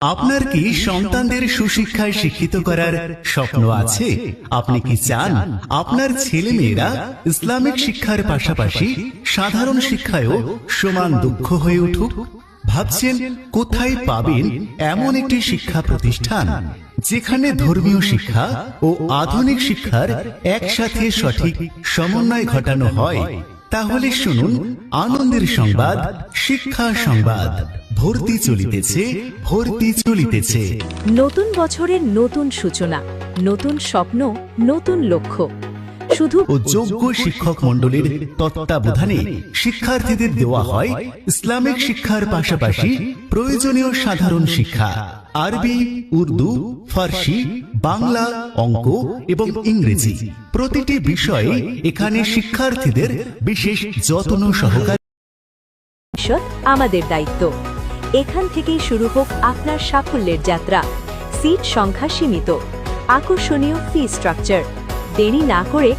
আপনার কি সন্তানদের সুশিক্ষায় শিক্ষিত করার স্বপ্ন আছে? আপনি কি চান আপনার ছেলেমেয়েরা ইসলামিক শিক্ষার পাশাপাশি সাধারণ শিক্ষায়ও সমান দক্ষ হয়ে উঠুক? ভাবছেন কোথায় পাবেন এমন একটি শিক্ষা প্রতিষ্ঠান যেখানে ধর্মীয় শিক্ষা ও আধুনিক শিক্ষার একসাথে সঠিক সমন্বয় ঘটানো হয়? তাহলে শুনুন আনন্দের সংবাদ, শিক্ষা সংবাদ। ভর্তি চলিতেছে। নতুন বছরের নতুন সূচনা, নতুন স্বপ্ন, নতুন লক্ষ্য। শুধু ও যোগ্য শিক্ষক মণ্ডলীর তত্ত্বাবধানে শিক্ষার্থীদের দেওয়া হয় ইসলামিক শিক্ষার পাশাপাশি প্রয়োজনীয় সাধারণ শিক্ষা, আরবি, উর্দু, ফার্সি, বাংলা, অঙ্ক এবং ইংরেজি। প্রতিটি বিষয়ে এখানে শিক্ষার্থীদের বিশেষ যত্ন সহকারে ভবিষ্যৎ আমাদের দায়িত্ব। এখান থেকেই শুরু হোক আপনার সাফল্যের যাত্রা। সিট সংখ্যা সীমিত, আকর্ষণীয় ফি স্ট্রাকচার। দেরি না করে